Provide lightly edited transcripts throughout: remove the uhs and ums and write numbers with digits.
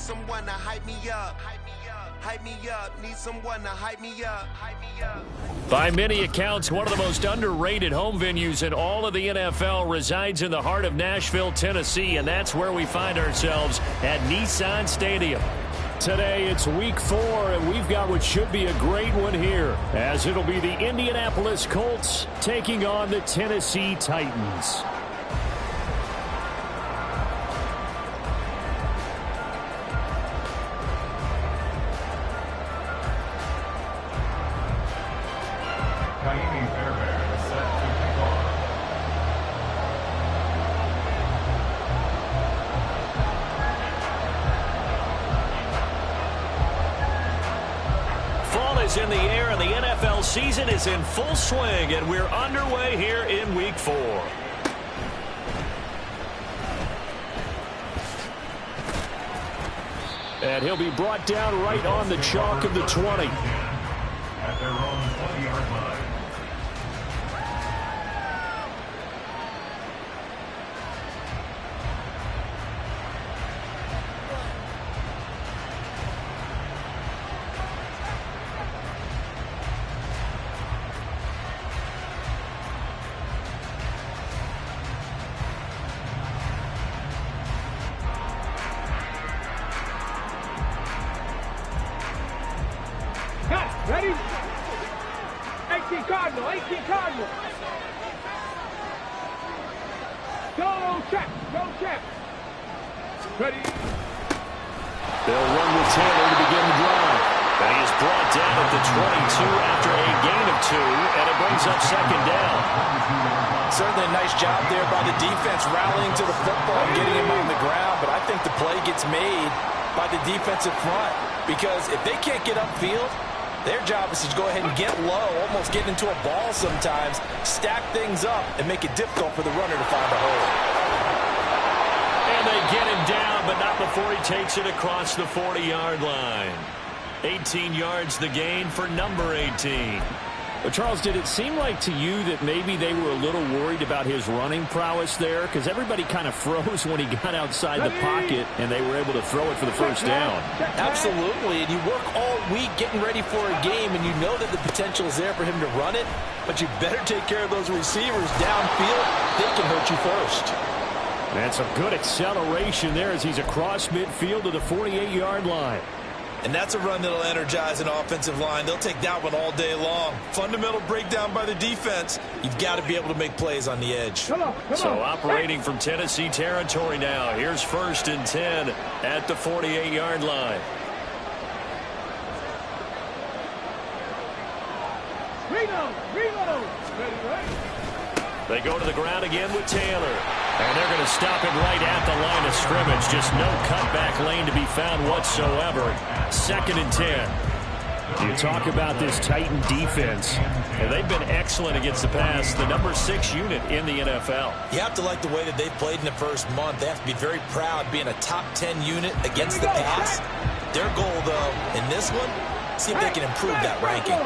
someone to hype me up. Hype me up, need someone to hype me up. By many accounts, one of the most underrated home venues in all of the NFL resides in the heart of Nashville, Tennessee, and that's where we find ourselves at Nissan Stadium. Today, it's week 4, and we've got what should be a great one here, as it'll be the Indianapolis Colts taking on the Tennessee Titans. In the air, and the NFL season is in full swing, and we're underway here in week 4. And he'll be brought down right on the chalk of the 20. At their own 20-yard line. Ready? 18 Cardinal, 18 Cardinal. Go check. Ready? They'll run with Taylor to begin the drive. And he is brought down at the 22 after a gain of 2, and it brings up second down. Certainly a nice job there by the defense, rallying to the football and getting him on the ground. But I think the play gets made by the defensive front, because if they can't get upfield, their job is to go ahead and get low, almost get into a ball sometimes, stack things up, and make it difficult for the runner to find a hole. And they get him down, but not before he takes it across the 40-yard line. 18 yards the gain for number 18. Well, Charles, did it seem like to you that maybe they were a little worried about his running prowess there? Because everybody kind of froze when he got outside the pocket, and they were able to throw it for the first down. Absolutely, and you work all week getting ready for a game, and you know that the potential is there for him to run it, but you better take care of those receivers downfield. They can hurt you first. That's a good acceleration there as he's across midfield to the 48-yard line. And that's a run that'll energize an offensive line. They'll take that one all day long. Fundamental breakdown by the defense. You've got to be able to make plays on the edge. Come on. So operating from Tennessee territory now. Here's 1st and 10 at the 48-yard line. Reload. They go to the ground again with Taylor. And they're going to stop it right at the line of scrimmage. Just no cutback lane to be found whatsoever. 2nd and 10. You talk about this Titan defense. And they've been excellent against the pass. The number 6 unit in the NFL. You have to like the way that they've played in the first month. They have to be very proud being a top 10 unit against the pass. Their goal, though, in this one, see if they can improve that ranking.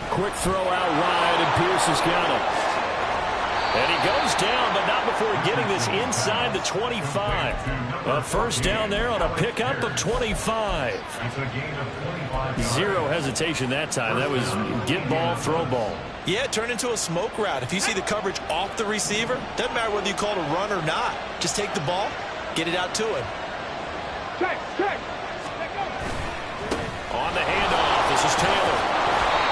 Quick throw out wide, and Pierce has got it. And he goes down, but not before getting this inside the 25. A first down there on a pickup of 25. Zero hesitation that time. That was get ball, throw ball. Yeah, it turned into a smoke route. If you see the coverage off the receiver, doesn't matter whether you call it a run or not. Just take the ball, get it out to him. Check. On the handoff, this is Taylor.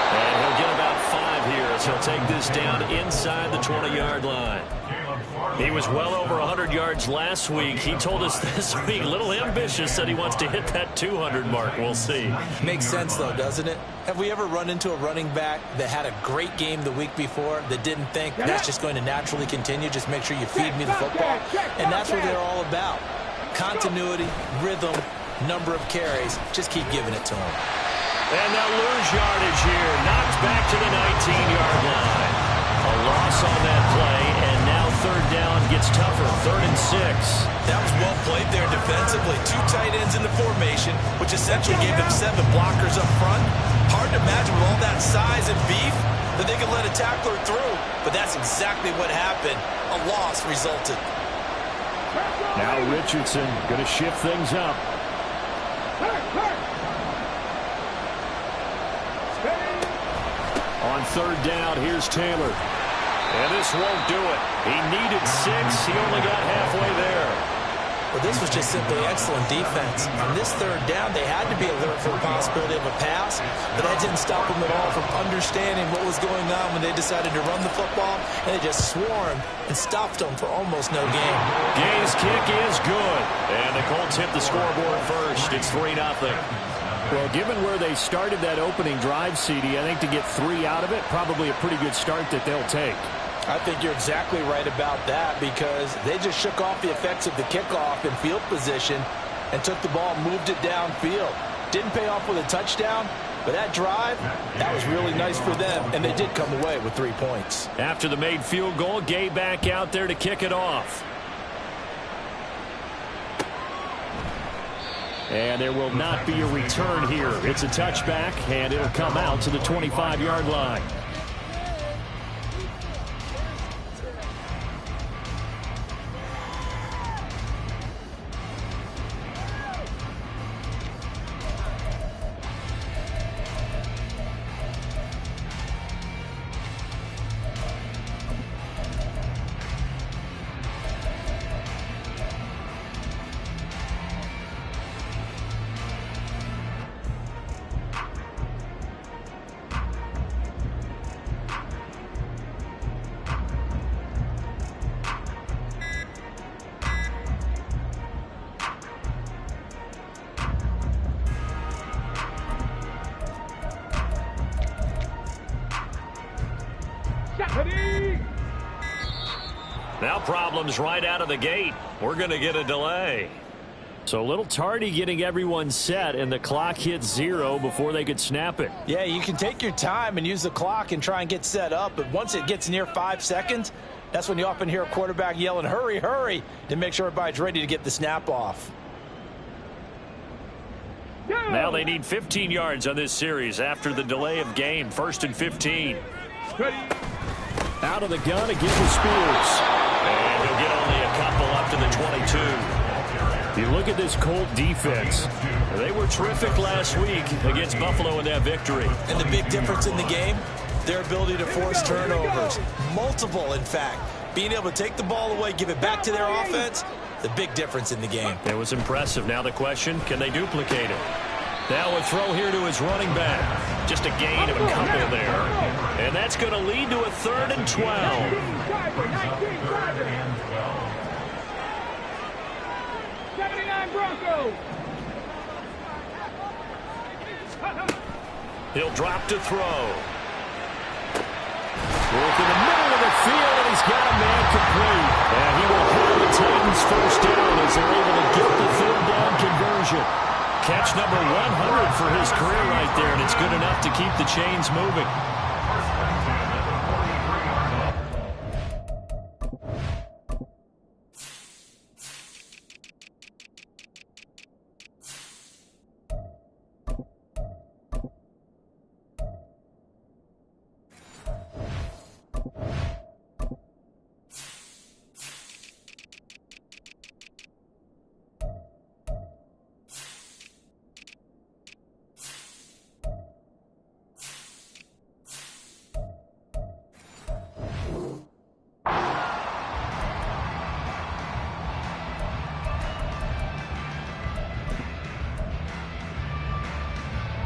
And he'll get about 5 here as he'll take this down inside the 20-yard line. He was well over 100 yards last week. He told us this week, a little ambitious, said he wants to hit that 200 mark. We'll see. Makes sense, though, doesn't it? Have we ever run into a running back that had a great game the week before that didn't think that's just going to naturally continue? Just make sure you feed me the football. And that's what they're all about. Continuity, rhythm, number of carries. Just keep giving it to him. And they'll lose yardage here. Knocked back to the 19-yard line. A loss on that play, and now 3rd down gets tougher. 3rd and 6. That was well played there defensively. 2 tight ends in the formation, which essentially gave them 7 blockers up front. Hard to imagine with all that size and beef that they could let a tackler through. but that's exactly what happened. A loss resulted. Now Richardson going to shift things up. On third down, here's Taylor. And this won't do it. He needed 6. He only got halfway there. Well, this was just simply excellent defense. On this third down, they had to be alert for the possibility of a pass, but that didn't stop them at all from understanding what was going on when they decided to run the football, and they just swarmed and stopped them for almost no gain. Gay's kick is good, and the Colts hit the scoreboard first. It's 3-0. Well, given where they started that opening drive, CD, I think to get 3 out of it, probably a pretty good start that they'll take. I think you're exactly right about that because they just shook off the effects of the kickoff in field position and took the ball and moved it downfield. Didn't pay off with a touchdown, but that drive, that was really nice for them, and they did come away with 3 points. After the made field goal, Gay back out there to kick it off. And there will not be a return here. It's a touchback, and it'll come out to the 25-yard line. Now problems right out of the gate. We're going to get a delay. So a little tardy getting everyone set, and the clock hits 0 before they could snap it. Yeah, you can take your time and use the clock and try and get set up, but once it gets near 5 seconds, that's when you often hear a quarterback yelling, hurry, hurry, to make sure everybody's ready to get the snap off. Now they need 15 yards on this series after the delay of game. 1st and 15. Out of the gun again to Spears. And he'll get only a couple up to the 22. You look at this Colt defense. They were terrific last week against Buffalo in that victory. And the big difference in the game, their ability to force turnovers. Multiple, in fact. Being able to take the ball away, give it back to their offense, the big difference in the game. It was impressive. Now the question, can they duplicate it? Now a throw here to his running back. Just a gain of a couple there. And that's going to lead to a 3rd and 12. 79 Broncos. He'll drop to throw. Work in the middle of the field, and he's got a man complete. And he will have the Titans first down as they're able to get the 3rd down conversion. Catch number 100 for his career right there, and it's good enough to keep the chains moving.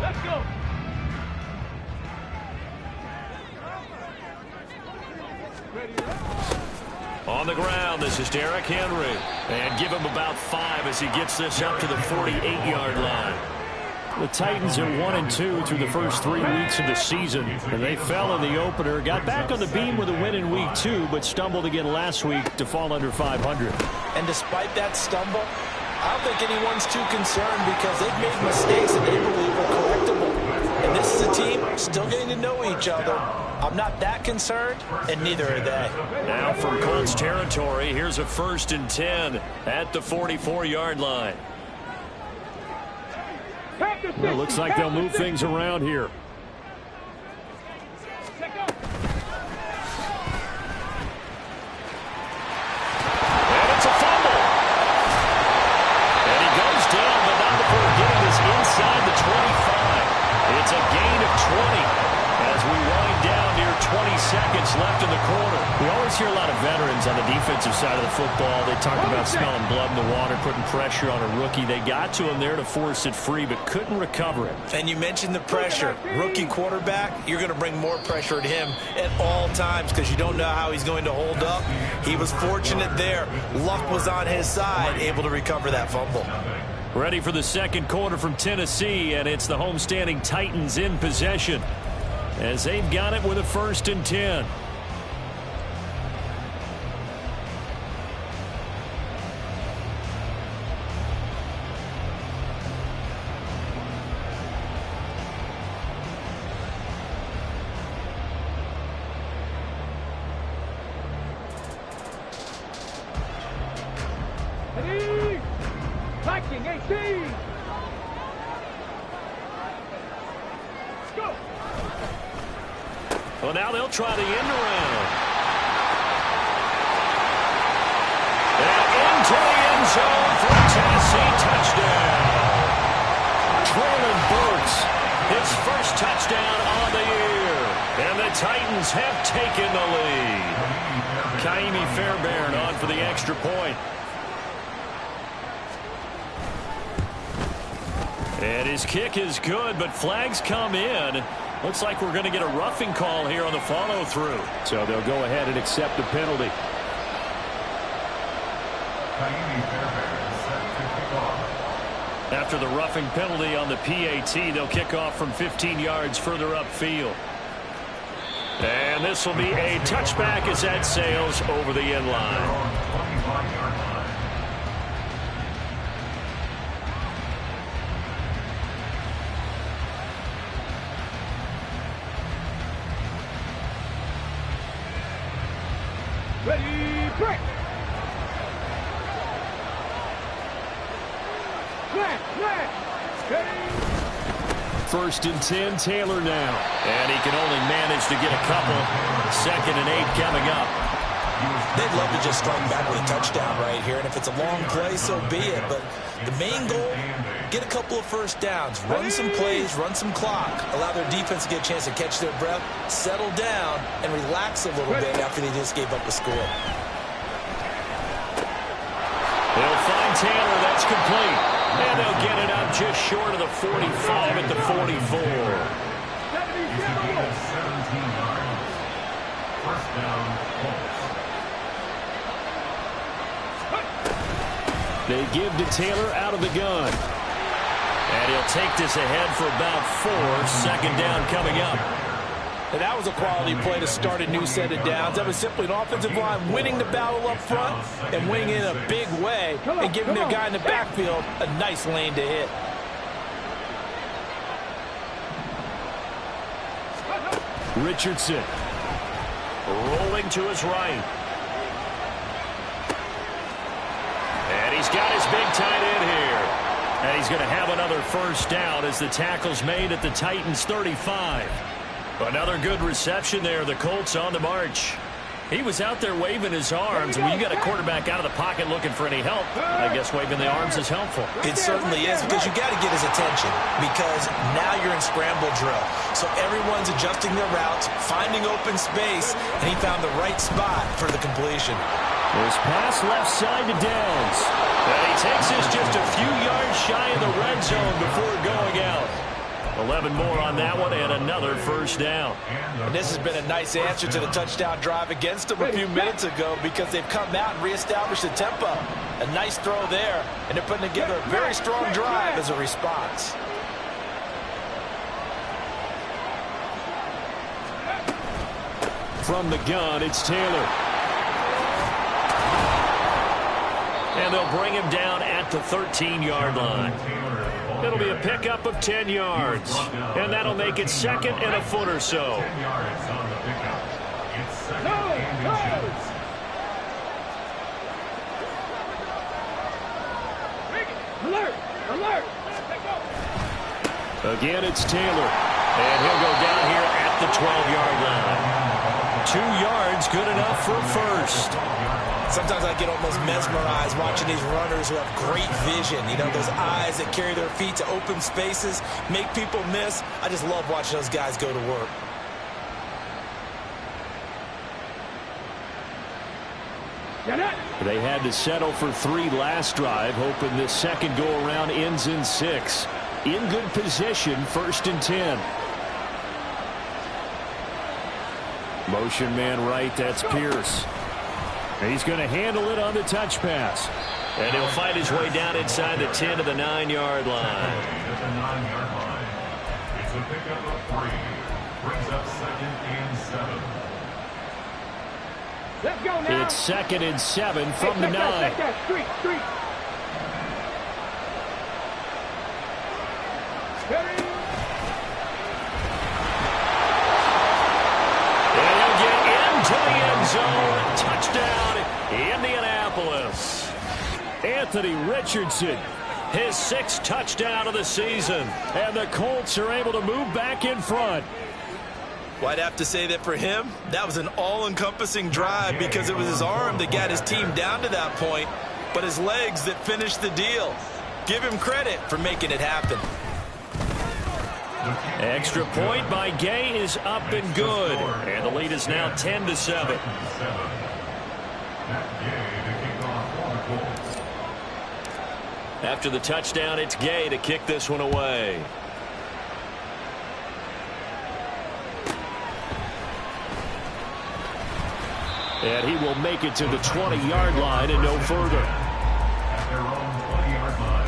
Let's go. On the ground, this is Derrick Henry. And give him about 5 as he gets this up to the 48-yard line. The Titans are 1-2 through the first 3 weeks of the season. And they fell in the opener, got back on the beam with a win in week 2, but stumbled again last week to fall under 500. And despite that stumble, I don't think anyone's too concerned because they've made mistakes that they believe are correctable. And this is a team still getting to know each other. I'm not that concerned, and neither are they. Now from Colts territory, here's a 1st and 10 at the 44-yard line. It looks like they'll move things around here. quarter. We always hear a lot of veterans on the defensive side of the football. They talk about smelling blood in the water, putting pressure on a rookie. They got to him there to force it free, but couldn't recover it. And you mentioned the pressure. Rookie quarterback, you're going to bring more pressure at him at all times because you don't know how he's going to hold up. He was fortunate there. Luck was on his side, able to recover that fumble. Ready for the second quarter from Tennessee, and it's the homestanding Titans in possession as they've got it with a 1st and 10. Viking 18. Go. Well, now they'll try the end around. And into the end zone for a Tennessee touchdown. Traylon Burks, his first touchdown on the year. And the Titans have taken the lead. Ka'imi Fairbairn on for the extra point. And his kick is good, but flags come in. Looks like we're going to get a roughing call here on the follow-through. So they'll go ahead and accept the penalty. After the roughing penalty on the PAT, they'll kick off from 15 yards further upfield. And this will be a touchback as that sails over the end line. Ready, break. First and 10, Taylor now. And he can only manage to get a couple. 2nd and 8 coming up. They'd love to just strike back with a touchdown right here, and if it's a long play, so be it. But the main goal, get a couple of first downs, run some plays, run some clock, allow their defense to get a chance to catch their breath, settle down, and relax a little bit after they just gave up a score. They'll find Taylor. That's complete. And they'll get it up just short of the 45 at the 44. 17 yards. First down, Colts. They give to Taylor out of the gun. And he'll take this ahead for about 4. 2nd down coming up. And that was a quality play to start a new set of downs. That was simply an offensive line winning the battle up front and winning in a big way and giving their guy in the backfield a nice lane to hit. Richardson rolling to his right. And he's got his big tight end here. And he's going to have another first down as the tackle's made at the Titans' 35. Another good reception there. The Colts on the march. He was out there waving his arms. When you got a quarterback out of the pocket looking for any help, I guess waving the arms is helpful. It certainly is, because you got to get his attention, because now you're in scramble drill. So everyone's adjusting their routes, finding open space, and he found the right spot for the completion. This pass left side to Downs. And he takes this just a few yards shy of the red zone before going out. 11 more on that one and another first down. And this has been a nice answer to the touchdown drive against them a few minutes ago, because they've come out and reestablished the tempo. A nice throw there, and they're putting together a very strong drive as a response. From the gun, it's Taylor. And they'll bring him down at the 13-yard line. It'll be a pickup of 10 yards. And that'll make it 2nd and a foot or so. 10 yards on the pickup. It's 2nd and 2. Alert! Alert! Again, it's Taylor. And he'll go down here at the 12-yard line. 2 yards, good enough for a first. Sometimes I get almost mesmerized watching these runners who have great vision. You know, those eyes that carry their feet to open spaces, make people miss. I just love watching those guys go to work. They had to settle for 3 last drive, hoping this second go-around ends in 6. In good position, 1st and 10. Motion man right, that's Pierce. And he's going to handle it on the touch pass. And he'll fight his way down inside the 10 to the 9-yard line. At the 9-yard line. It's a pickup of 3. Brings up 2nd and 7. Let's go now. It's 2nd and 7 from the 9. Take that. Street. Ready? And he'll get into the end zone. Touchdown, Indianapolis. Anthony Richardson, His 6th touchdown of the season. and the Colts are able to move back in front. Well, I'd have to say that for him, that was an all-encompassing drive because it was his arm that got his team down to that point, but his legs that finished the deal. Give him credit for making it happen. Extra point by Gay is up and good. And the lead is now 10-7. After the touchdown, it's Gay to kick this one away. And he will make it to the 20-yard line and no further. At their own 20-yard line.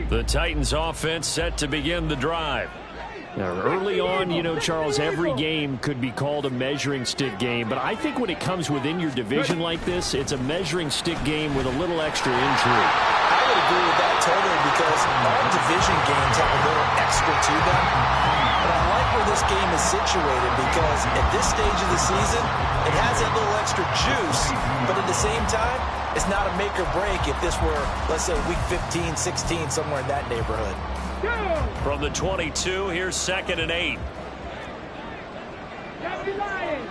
The Titans offense set to begin the drive. Now, early on, you know, Charles, every game could be called a measuring stick game. But I think when it comes within your division like this, it's a measuring stick game with a little extra intrigue. I would agree with that totally because all division games have a little extra to them. But I like where this game is situated because at this stage of the season, it has that little extra juice. But at the same time, it's not a make or break if this were, let's say, week 15, 16, somewhere in that neighborhood. From the 22, here's 2nd and 8. Gotta be lying.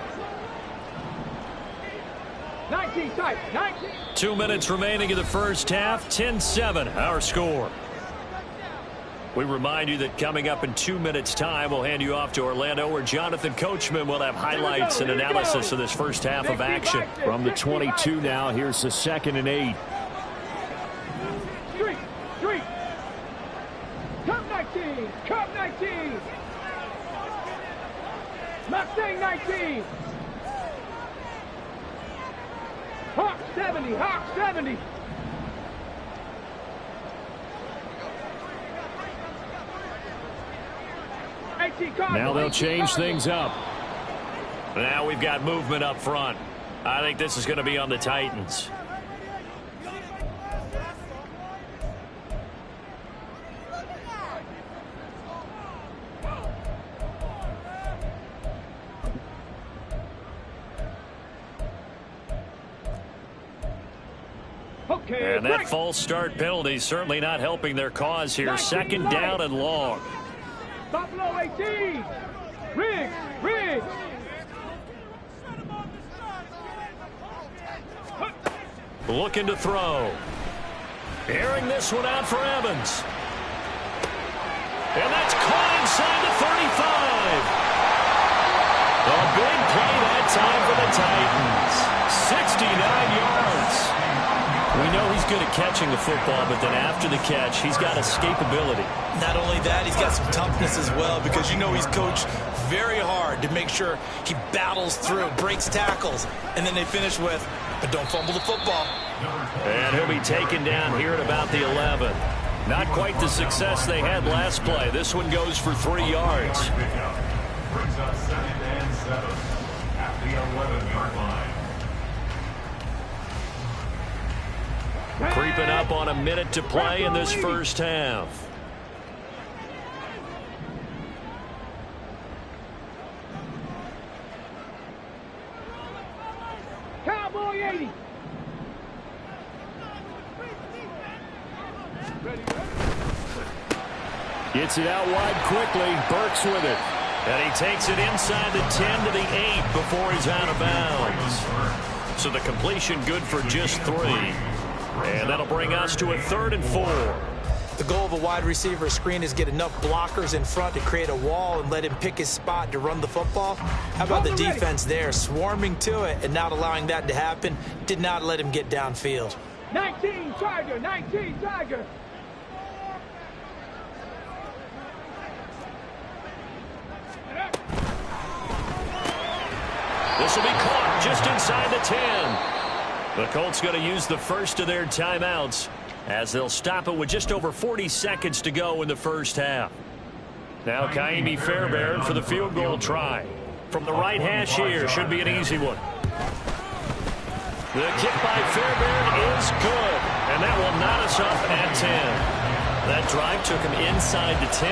19, tight. 19. 2 minutes remaining in the first half. 10-7, our score. We remind you that coming up in 2 minutes' time, we'll hand you off to Orlando, where Jonathan Coachman will have highlights and analysis of this first half of action. From the 22 now, here's the 2nd and 8. Street. Cup 19. Mustang 19. Hawk 70. Now they'll change things up. Now we've got movement up front. I think this is going to be on the Titans. And that false start penalty is certainly not helping their cause here. 2nd down and long. Buffalo 18. Riggs. Looking to throw. Airing this one out for Evans. And that's caught inside the 35. A big play that time for the Titans. 69 yards. We know he's good at catching the football, but then after the catch, he's got escapability. Not only that, he's got some toughness as well because you know he's coached very hard to make sure he battles through, breaks tackles, and then they finish with, but don't fumble the football. And he'll be taken down here at about the 11. Not quite the success they had last play. This one goes for 3 yards. Brings up 2nd and 7 at the 11-yard line. Creeping up on a minute to play in this first half. Cowboy 80. Gets it out wide quickly. Burks with it. And he takes it inside the 10 to the 8 before he's out of bounds. So the completion good for just 3. And that'll bring us to a 3rd and 4. The goal of a wide receiver screen is get enough blockers in front to create a wall and let him pick his spot to run the football. How about the defense there, swarming to it and not allowing that to happen? Did not let him get downfield. 19 Tiger, 19 Tiger. This will be caught just inside the 10. The Colts going to use the first of their timeouts as they'll stop it with just over 40 seconds to go in the first half. Now Ka'imi Fairbairn for the field goal try. From the right hash here, should be an easy one. The kick by Fairbairn is good, and that will knot us up at 10. That drive took him inside the 10.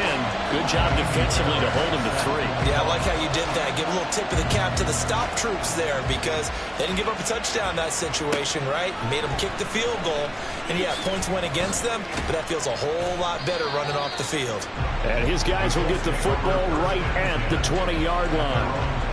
Good job defensively to hold him to 3. Yeah, I like how you did that. Give a little tip of the cap to the stop troops there because they didn't give up a touchdown in that situation, right? Made them kick the field goal. And, yeah, points went against them, but that feels a whole lot better running off the field. And his guys will get the football right at the 20-yard line.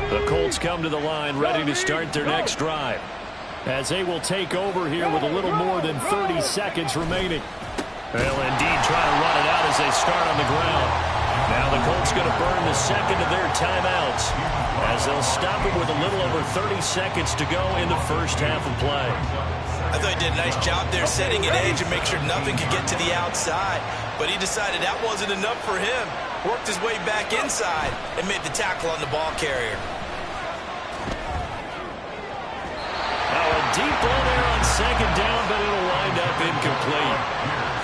The Colts come to the line ready to start their next drive, as they will take over here with a little more than 30 seconds remaining. They'll indeed try to run it out as they start on the ground. Now the Colts going to burn the second of their timeouts as they'll stop it with a little over 30 seconds to go in the first half of play. I thought he did a nice job there setting an edge and make sure nothing could get to the outside, but he decided that wasn't enough for him. Worked his way back inside and made the tackle on the ball carrier. Now a deep ball there on second down, but it'll wind up incomplete.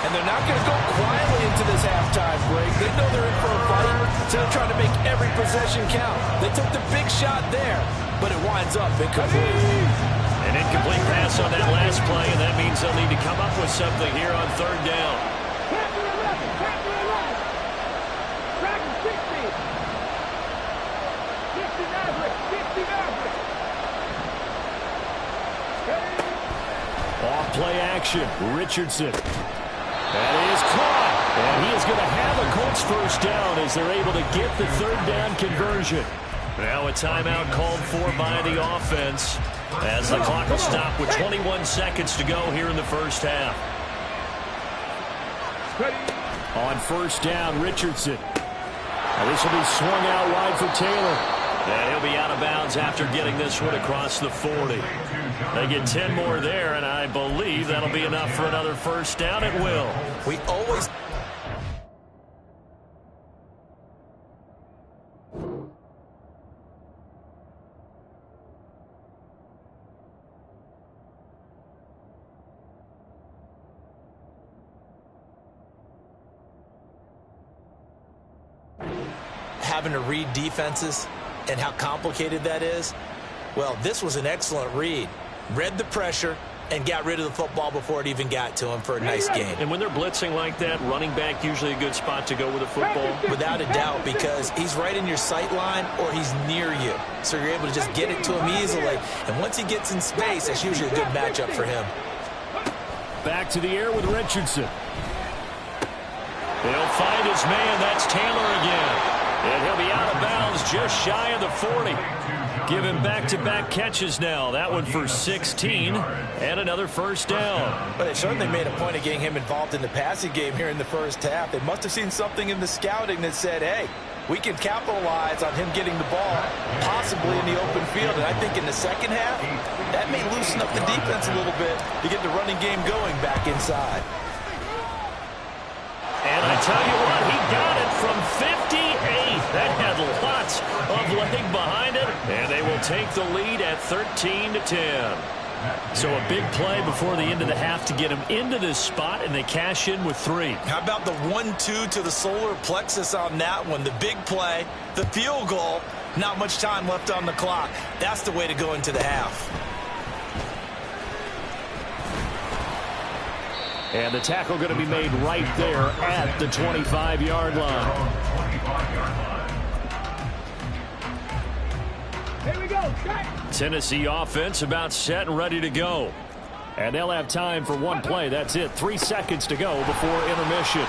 And they're not going to go quietly into this halftime break. They know they're in for a fight, so they're trying to make every possession count. They took the big shot there, but it winds up incomplete. An incomplete pass on that last play, and that means they'll need to come up with something here on third down. Off-play action, Richardson. That is caught, and he is going to have a Colts first down as they're able to get the third down conversion. Now a timeout called for by the offense as the clock will stop with 21 seconds to go here in the first half. On first down, Richardson. Now this will be swung out wide for Taylor. And he'll be out of bounds after getting this one across the 40. They get 10 more there, and I believe that'll be enough for another first down. It will. We always... having to read defenses and how complicated that is. Well, this was an excellent read. Read the pressure and got rid of the football before it even got to him for a nice game. And when they're blitzing like that, running back usually a good spot to go with a football. Without a doubt, because he's right in your sight line or he's near you. So you're able to just get it to him easily. And once he gets in space, that's usually a good matchup for him. Back to the air with Richardson. He'll find his man. That's Taylor again. And he'll be out of bounds just shy of the 40. Give him back-to-back catches now. That one for 16 and another first down. But they certainly made a point of getting him involved in the passing game here in the first half. They must have seen something in the scouting that said, hey, we can capitalize on him getting the ball, possibly in the open field. And I think in the second half, that may loosen up the defense a little bit to get the running game going back inside. And I tell you what, he got it from 58. That had lots of leg behind it. And they will take the lead at 13-10. So a big play before the end of the half to get him into this spot, and they cash in with 3. How about the 1-2 to the solar plexus on that one? The big play, the field goal, not much time left on the clock. That's the way to go into the half. And the tackle going to be made right there at the 25-yard line. Here we go. Set. Tennessee offense about set and ready to go. And they'll have time for one play. That's it. 3 seconds to go before intermission.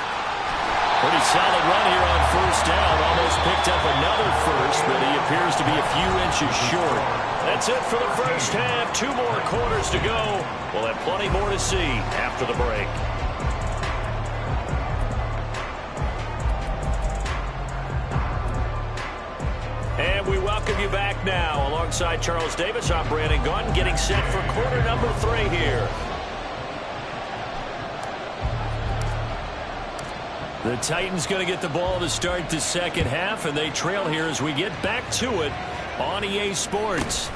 Pretty solid run here on first down. Almost picked up another first, but he appears to be a few inches short. That's it for the first half. 2 more quarters to go. We'll have plenty more to see after the break. And we welcome you back now. Alongside Charles Davis, I'm Brandon Gunn, getting set for quarter number 3 here. The Titans going to get the ball to start the second half, and they trail here as we get back to it on EA Sports.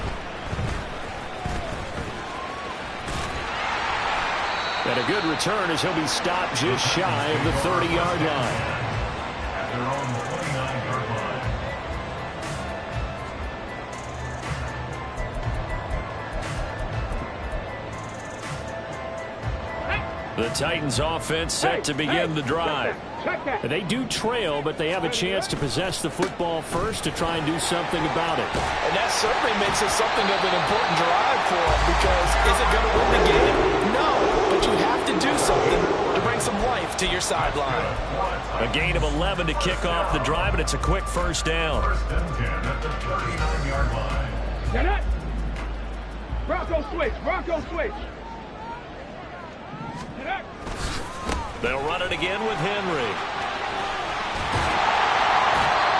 And a good return as he'll be stopped just shy of the 30-yard line. At their own 29-yard line. The Titans offense set to begin the drive. They do trail, but they have a chance to possess the football first to try and do something about it. And that certainly makes it something of an important drive for them, because is it going to win the game? No, but you have to do something to bring some life to your sideline. A gain of 11 to kick off the drive, and it's a quick first down. First and 10 at the 39-yard line. Get it. Bronco switch. Bronco switch. Get it. They'll run it again with Henry.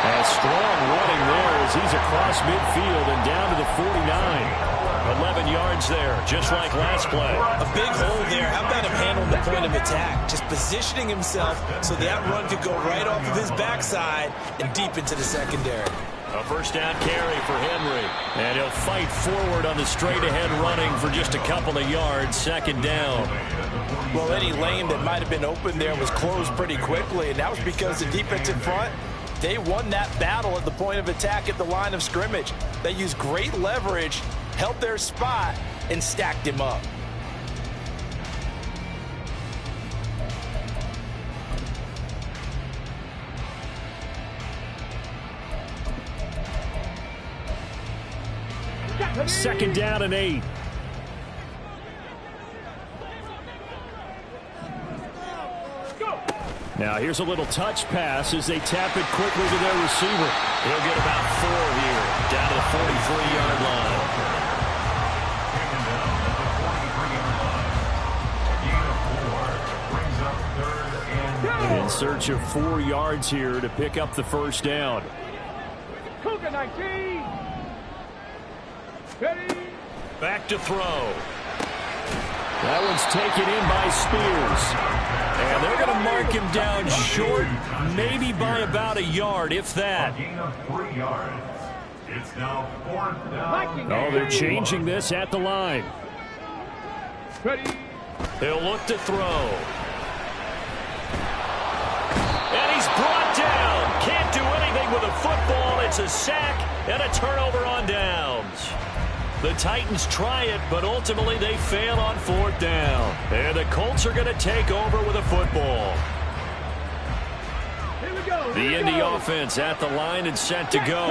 A strong running there as he's across midfield and down to the 49. 11 yards there, just like last play. A big hole there. How about him handling the point of attack? Just positioning himself so that run could go right off of his backside and deep into the secondary. A first down carry for Henry. And he'll fight forward on the straight-ahead running for just a couple of yards. Second down. Well, any lane that might have been open there was closed pretty quickly, and that was because the defensive front, they won that battle at the point of attack at the line of scrimmage. They used great leverage, held their spot, and stacked him up. Second down and 8. Now here's a little touch pass as they tap it quickly to their receiver. He'll get about 4 here, down to the 43-yard line. Taken down at the 43-yard line. Gain of 4 brings up 3rd and In search of 4 yards here to pick up the first down. Cougar 19. Ready. Back to throw. That one's taken in by Spears. And they're going to mark him down short, maybe by about a yard, if that. Gain of 3 yards. It's now 4th down. Oh, they're changing this at the line. Ready. He'll look to throw. And he's brought down. Can't do anything with a football. It's a sack and a turnover on downs. The Titans try it, but ultimately they fail on 4th down. And the Colts are going to take over with a football. Here we go. The Indy offense at the line and set to go.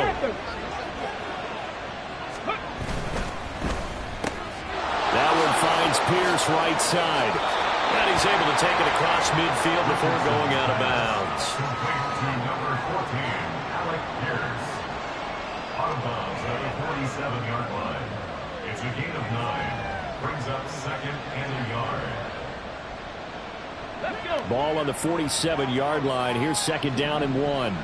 That one finds Pierce right side. And he's able to take it across midfield before going out of bounds. Complete to number 14, Alec Pierce. Out of bounds at the 47-yard line. It's a gain of 9. Brings up 2nd and a yard. Let's go. Ball on the 47-yard line. Here's 2nd down and 1.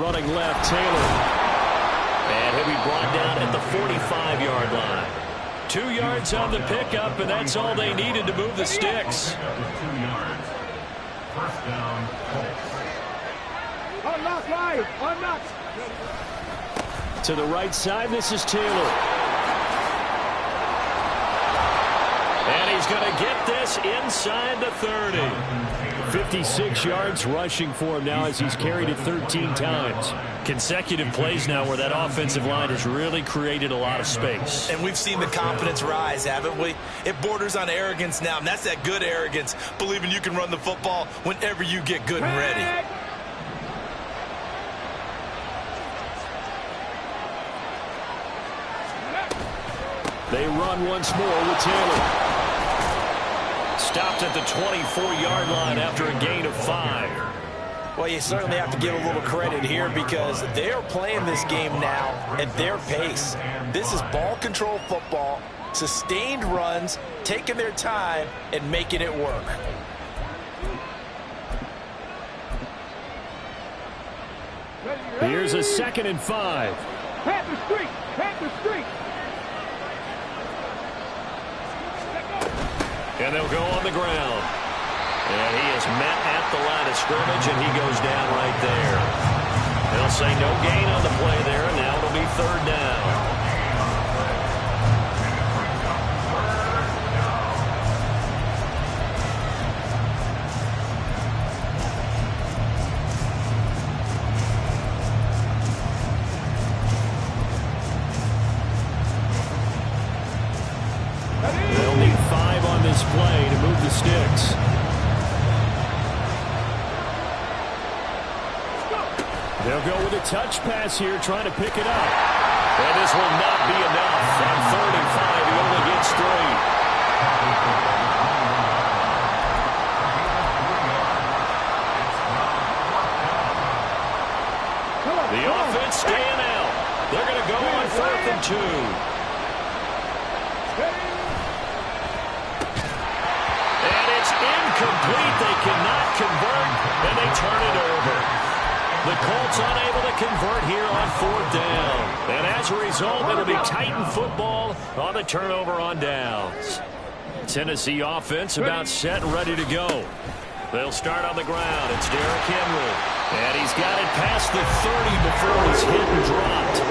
Running left, Taylor. And he'll be brought down at the 45-yard line. 2 yards on the pickup, and that's all they needed to move the sticks. Pick up to 2 yards. First down, Colts. Unlock right. Unlock. To the right side, this is Taylor. And he's going to get this inside the 30. 56 yards rushing for him now as he's carried it 13 times. Consecutive plays now where that offensive line has really created a lot of space. And we've seen the confidence rise, haven't we? It borders on arrogance now, and that's that good arrogance, believing you can run the football whenever you get good and ready. They run once more with Taylor. Stopped at the 24-yard line after a gain of 5. Well, you certainly have to give a little credit here because they're playing this game now at their pace. This is ball control football, sustained runs, taking their time, and making it work. Here's a 2nd and 5. Panther streak! Panther streak! And they'll go on the ground. And he is met at the line of scrimmage, and he goes down right there. They'll say no gain on the play there, and now it'll be 3rd down. Play to move the sticks. They'll go with a touch pass here, trying to pick it up. And this will not be enough. On 3rd and 5, he only gets 3. The offense staying out. They're going to go on 4th and 2. Incomplete. They cannot convert, and they turn it over. The Colts unable to convert here on 4th down. And as a result, it'll be Titan football on the turnover on downs. Tennessee offense about set and ready to go. They'll start on the ground. It's Derrick Henry. And he's got it past the 30 before he's hit and dropped.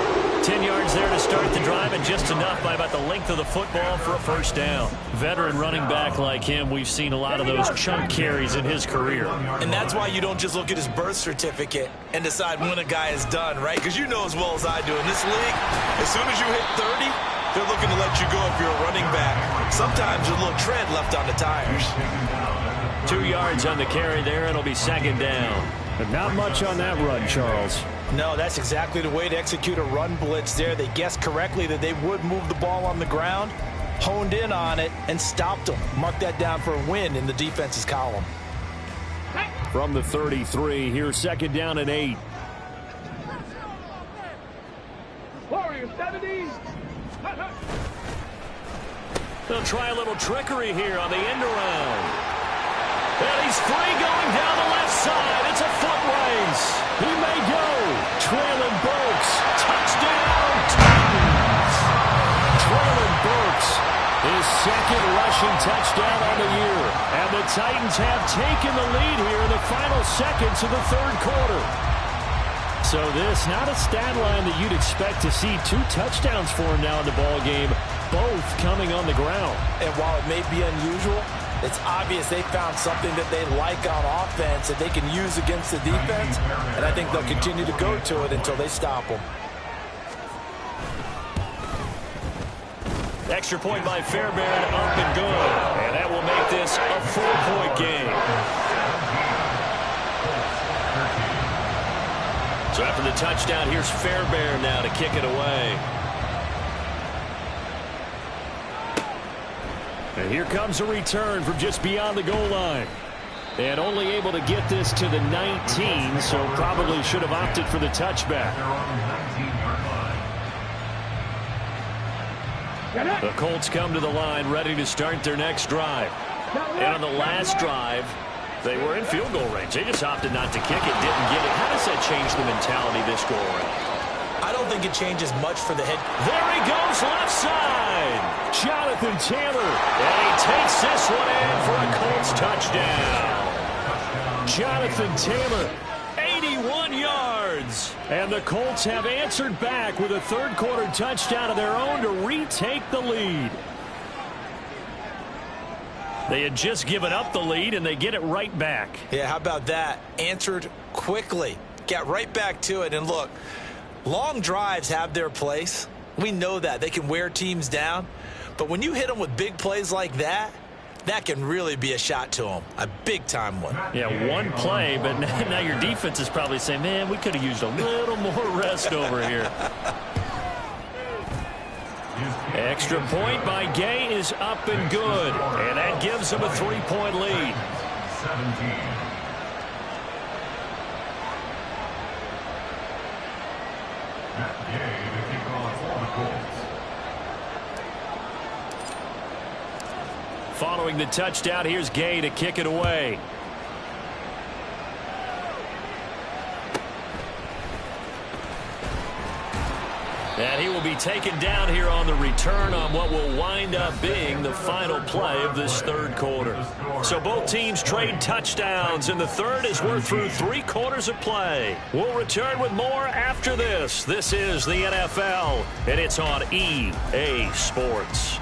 10 yards there to start the drive, and just enough by about the length of the football for a 1st down. Veteran running back like him, we've seen a lot of those chunk carries in his career. And that's why you don't just look at his birth certificate and decide when a guy is done, right? Because you know as well as I do, in this league, as soon as you hit 30, they're looking to let you go if you're a running back. Sometimes there's a little tread left on the tires. 2 yards on the carry there. It'll be 2nd down. But not much on that run, Charles. No, that's exactly the way to execute a run blitz there. They guessed correctly that they would move the ball on the ground, honed in on it, and stopped them. Mark that down for a win in the defense's column. From the 33, here's 2nd down and 8. Warriors 70. They'll try a little trickery here on the end around. And he's free going down the left side. It's a foot race. He may go. Traylon Burks. Touchdown, Titans. Traylon Burks, his 2nd rushing touchdown on the year. And the Titans have taken the lead here in the final seconds of the 3rd quarter. So this, not a stat line that you'd expect to see 2 touchdowns for him now in the ball game, both coming on the ground. And while it may be unusual, it's obvious they found something that they like on offense that they can use against the defense, and I think they'll continue to go to it until they stop them. Extra point by Fairbairn, up and good. And that will make this a 4-point game. So after the touchdown, here's Fairbairn now to kick it away. And here comes a return from just beyond the goal line. And only able to get this to the 19, so probably should have opted for the touchback. The Colts come to the line ready to start their next drive. And on the last drive, they were in field goal range. They just opted not to kick it, didn't get it. How does that change the mentality this go around? I don't think it changes much for the head. There he goes, left side. Jonathan Taylor. And he takes this one in for a Colts touchdown. Jonathan Taylor, 81 yards. And the Colts have answered back with a 3rd quarter touchdown of their own to retake the lead. They had just given up the lead, and they get it right back. Yeah, how about that? Answered quickly. Got right back to it. And look, long drives have their place. We know that. They can wear teams down. But when you hit them with big plays like that, that can really be a shot to them. A big-time one. Yeah, one play, but now your defense is probably saying, man, we could have used a little more rest over here. Extra point by Gay is up and good. And that gives them a 3-point lead. 17. Matt Gay to kick off for the Colts. Following the touchdown, here's Gay to kick it away. And he will be taken down here on the return on what will wind up being the final play of this third quarter. So both teams trade touchdowns in the third as we're through 3 quarters of play. We'll return with more after this. This is the NFL, and it's on EA Sports.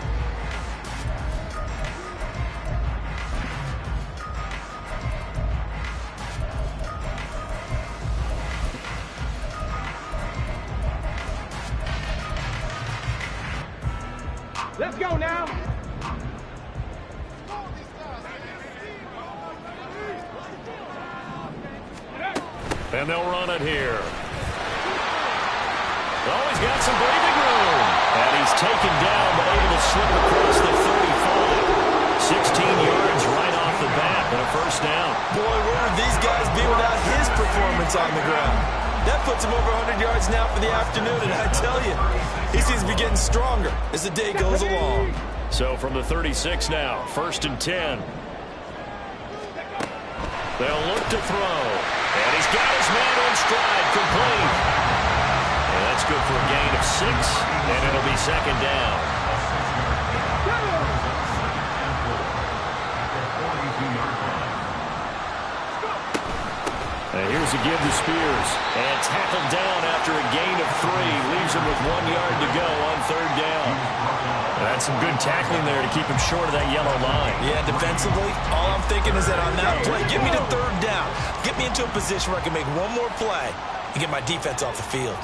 Let's go now. And they'll run it here. Oh, he's got some breathing room. And he's taken down, but able to slip across the 35. 16 yards right off the bat and a first down. Boy, where would these guys be without his performance on the ground? That puts him over 100 yards now for the afternoon, and I tell you, he seems to be getting stronger as the day goes along. So from the 36 now, 1st and 10. They'll look to throw. And he's got his man on stride, complete. And that's good for a gain of 6, and it'll be 2nd down. And here's a give to Spears. And tackled down after a gain of 3. Leaves him with 1 yard to go on 3rd down. That's some good tackling there to keep him short of that yellow line. Yeah, defensively, all I'm thinking is that on that play, get me to 3rd down. Get me into a position where I can make one more play and get my defense off the field.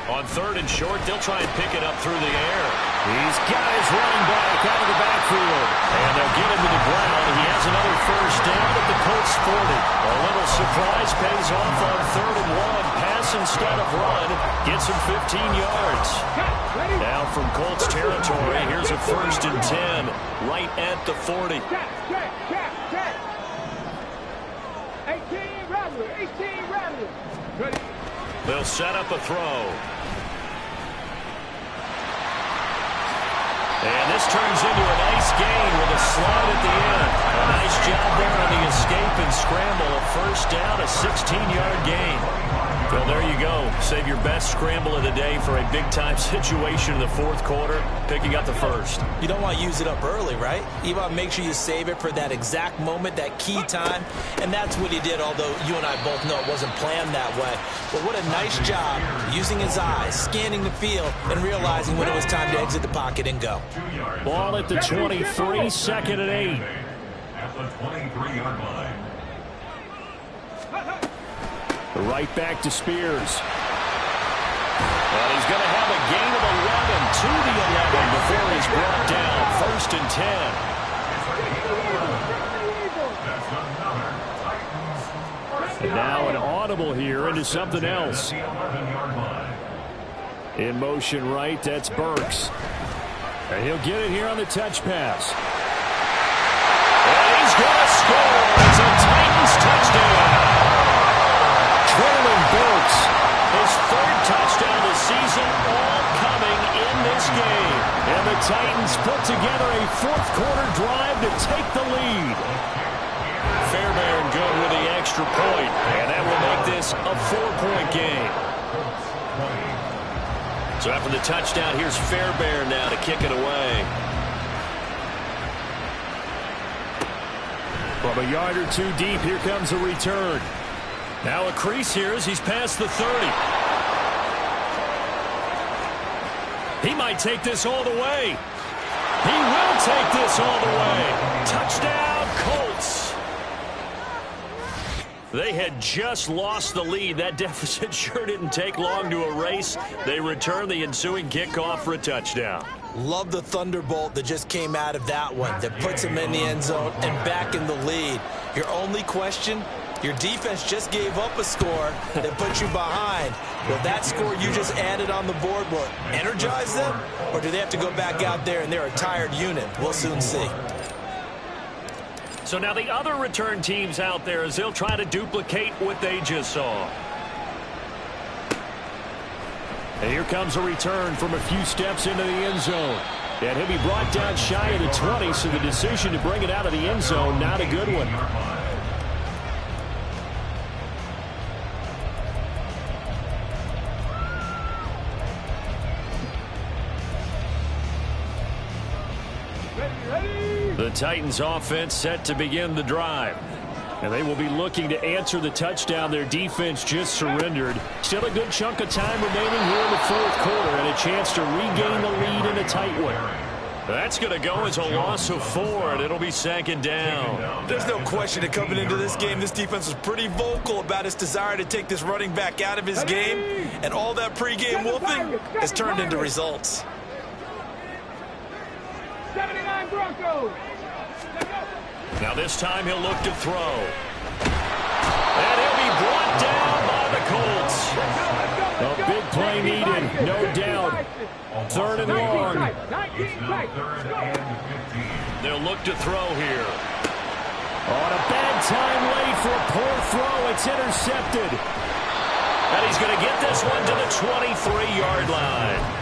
On 3rd and short, they'll try and pick it up through the air. He's got his running back out of the backfield. And they'll get him to the ground. He has another first down at the Colts 40. A little surprise pays off on 3rd and 1. Pass instead of run. Gets him 15 yards. Now from Colts territory, here's a 1st and 10. Right at the 40. 18 Rattler. 18 Rattler. Ready? They'll set up a throw. And this turns into a nice gain with a slide at the end. A nice job there on the escape and scramble. A first down, a 16-yard gain. Well, there you go. Save your best scramble of the day for a big-time situation in the 4th quarter, picking up the first. You don't want to use it up early, right? You want to make sure you save it for that exact moment, that key time. And that's what he did, although you and I both know it wasn't planned that way. But what a nice job using his eyes, scanning the field, and realizing when it was time to exit the pocket and go. Ball at the 23, 2nd and 8. At the 23-yard line. Right back to Spears. Well, he's going to have a gain of 11 to the 11 before he's brought down. 1st and 10. And now an audible here into something else. In motion right, that's Burks. And he'll get it here on the touch pass. And he's going to score. It's a Titans touchdown. Traylon Burks, his 3rd touchdown this season, all coming in this game. And the Titans put together a 4th quarter drive to take the lead. Fairbairn good with the extra point, and that will make this a 4-point game. So after the touchdown, here's Fairbairn now to kick it away. From a yard or 2 deep, here comes a return. Now a crease here as he's past the 30. He might take this all the way. He will take this all the way. Touchdown, Colts. They had just lost the lead. That deficit sure didn't take long to erase. They return the ensuing kickoff for a touchdown. Love the thunderbolt that just came out of that one that puts them in the end zone and back in the lead. Your only question, your defense just gave up a score that put you behind. Will that score you just added on the board will energize them, or do they have to go back out there and they're a tired unit? We'll soon see. So now the other return teams out there as they'll try to duplicate what they just saw. And here comes a return from a few steps into the end zone. And he'll be brought down shy of the 20, so the decision to bring it out of the end zone, not a good one. The Titans offense set to begin the drive. And they will be looking to answer the touchdown their defense just surrendered. Still a good chunk of time remaining here in the fourth quarter and a chance to regain the lead in a tight one. That's going to go as a loss of 4, and it'll be second down. There's no question that coming into this game, this defense was pretty vocal about its desire to take this running back out of his game, and all that pregame whooping has turned into results. 79 Broncos. Now this time he'll look to throw. And he'll be brought down by the Colts. A big play needed, no doubt. Third and long. They'll look to throw here. On a bad time late for a poor throw. It's intercepted. And he's going to get this one to the 23-yard line.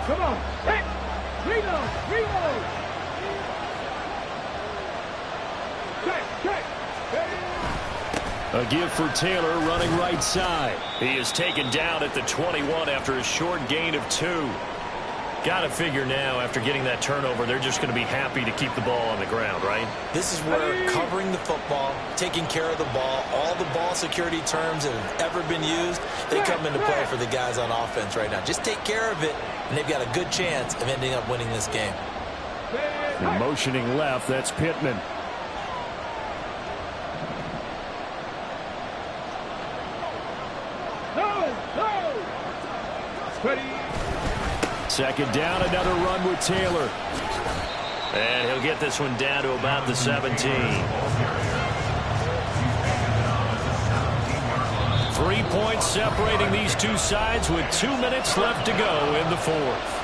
Come on. Hey, reload. Check. A give for Taylor running right side. He is taken down at the 21 after a short gain of 2. Got to figure now after getting that turnover, they're just going to be happy to keep the ball on the ground, right? This is where covering the football, taking care of the ball, all the ball security terms that have ever been used, they come into play for the guys on offense right now. Just take care of it, and they've got a good chance of ending up winning this game. And motioning left, that's Pittman. Second down, another run with Taylor. And he'll get this one down to about the 17. 3 points separating these two sides with 2 minutes left to go in the fourth.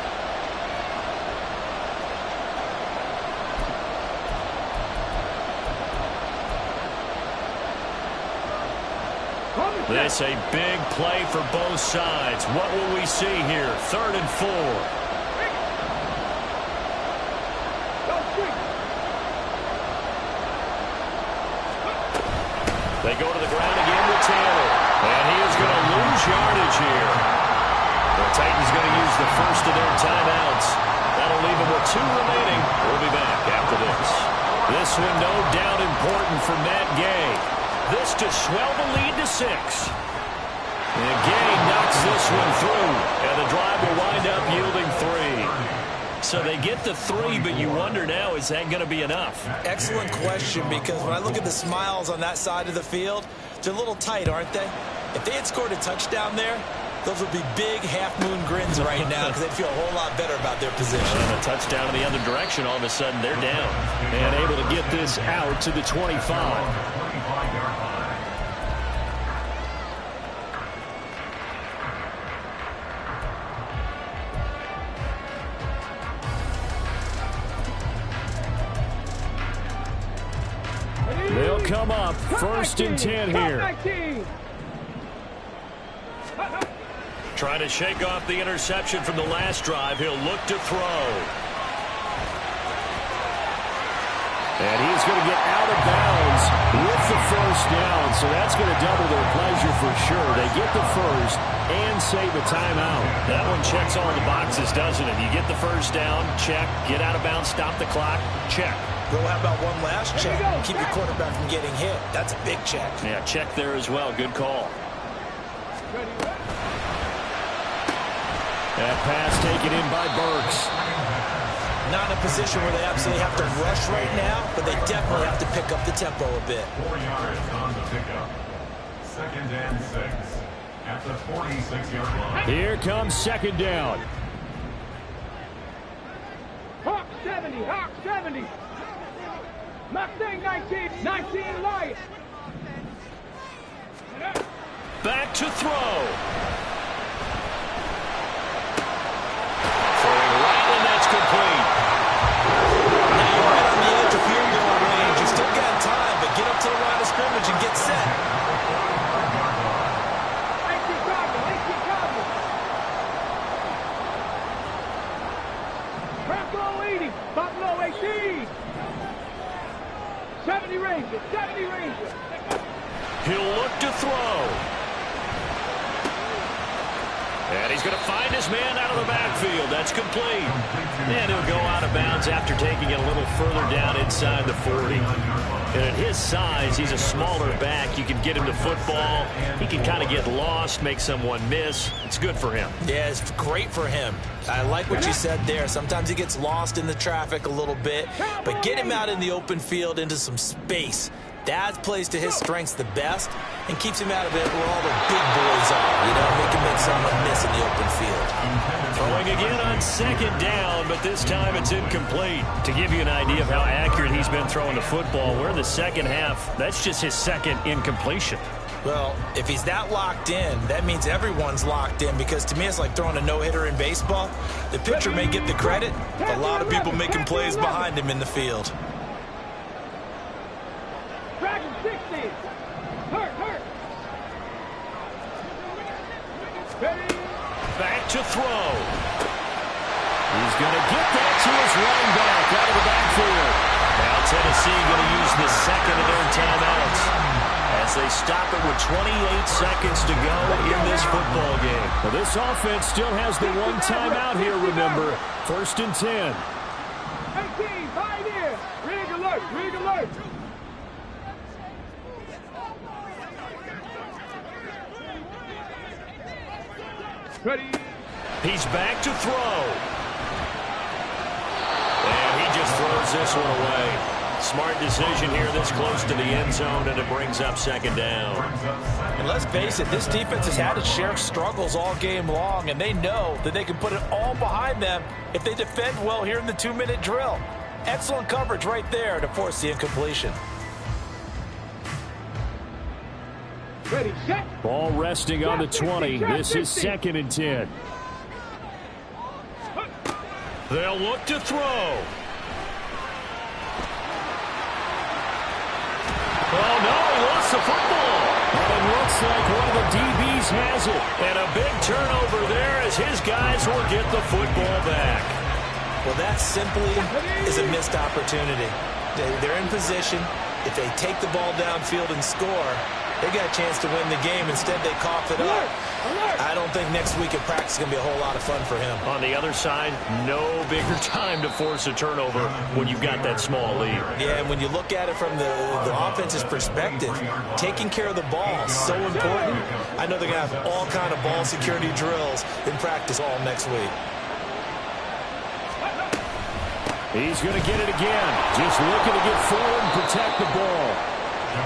This a big play for both sides. What will we see here? 3rd and 4. They go to the ground again with Taylor. And he is going to lose yardage here. The Titans going to use the first of their timeouts. That'll leave them with 2 remaining. We'll be back after this. This one no doubt important for Matt Gay. This to swell the lead to 6. And Gay knocks this one through. And the drive will wind up yielding 3. So they get the 3, but you wonder now, is that going to be enough? Excellent question, because when I look at the smiles on that side of the field, they're a little tight, aren't they? If they had scored a touchdown there, those would be big half-moon grins right now because they'd feel a whole lot better about their position. And a touchdown in the other direction, all of a sudden they're down. And able to get this out to the 25. come up. First and 10 here. Trying to shake off the interception from the last drive. He'll look to throw. And he's going to get out of bounds with the first down. So that's going to double their pleasure for sure. They get the first and save a timeout. That one checks all the boxes, doesn't it? You get the first down, check. Get out of bounds, stop the clock, check. Well, how about one last check? Keep your quarterback from getting hit. That's a big check. Yeah, check there as well. Good call. That pass taken in by Burks. Not in a position where they absolutely have to rush right now, but they definitely have to pick up the tempo a bit. 4 yards on the pickup. 2nd and 6 at the 46-yard line. Here comes 2nd down. Hawk 70, Hawk 70. Mustang 19, 19 Lion. Back to throw. Throwing right, and that's complete. Now you're right on the edge of field goal range. You still got time, but get up to the line of scrimmage and get set. 18 Cardinal. Bronco 80, Buffalo 18. 70 Rangers, 70 Rangers. He'll look to throw. And he's going to find his man out of the backfield. That's complete. And he'll go out of bounds after taking it a little further down inside the 40. And at his size, he's a smaller back. You can get him to football. He can kind of get lost, make someone miss. It's good for him. Yeah, it's great for him. I like what you said there. Sometimes he gets lost in the traffic a little bit, but get him out in the open field into some space. That plays to his strengths the best and keeps him out of it where all the big boys are. You know, he can make someone miss in the open field. Throwing again on 2nd down, but this time it's incomplete. To give you an idea of how accurate he's been throwing the football, we're in the second half. That's just his 2nd incompletion. Well, if he's that locked in, that means everyone's locked in, because to me it's like throwing a no-hitter in baseball. The pitcher may get the credit, but a lot of people making plays behind him in the field. Dragon 60. Hurt. Ready. Back to throw. He's going to get that to his running back out of the backfield. Now Tennessee going to use the 2nd of their timeouts as they stop it with 28 seconds to go in this football game. Well, this offense still has the one timeout here, remember. 1st and 10. 18, Pioneer. Rig alert. Ready. He's back to throw. And he just throws this one away. Smart decision here this close to the end zone, and it brings up 2nd down. And let's face it, this defense has had its share of struggles all game long, and they know that they can put it all behind them if they defend well here in the 2-minute drill. Excellent coverage right there to force the incompletion. Ready, set. Ball resting on the 20. This is 2nd and 10. They'll look to throw. Oh, no, he lost the football. And it looks like one of the DBs has it. And a big turnover there as his guys will get the football back. Well, that simply is a missed opportunity. They're in position. If they take the ball downfield and score, they got a chance to win the game. Instead, they cough it up. I don't think next week at practice is going to be a whole lot of fun for him. On the other side, no bigger time to force a turnover when you've got that small lead. Yeah, and when you look at it from the offense's perspective, taking care of the ball is so important. I know they're going to have all kind of ball security drills in practice all next week. He's going to get it again. Just looking to get forward and protect the ball.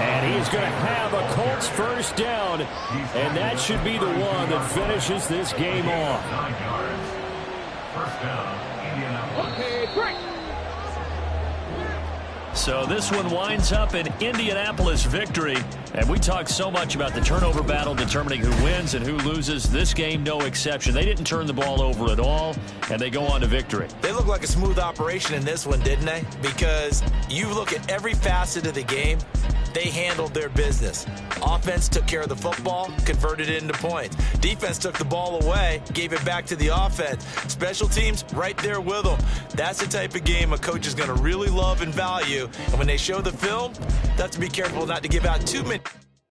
And he is going to have a Colts first down, and that should be the one that finishes this game off. 9 yards. First down, Indianapolis. Okay, break. So this one winds up in Indianapolis victory. And we talk so much about the turnover battle determining who wins and who loses. This game, no exception. They didn't turn the ball over at all, and they go on to victory. They look like a smooth operation in this one, didn't they? Because you look at every facet of the game, they handled their business. Offense took care of the football, converted it into points. Defense took the ball away, gave it back to the offense. Special teams, right there with them. That's the type of game a coach is going to really love and value. And when they show the film, they have to be careful not to give out too many.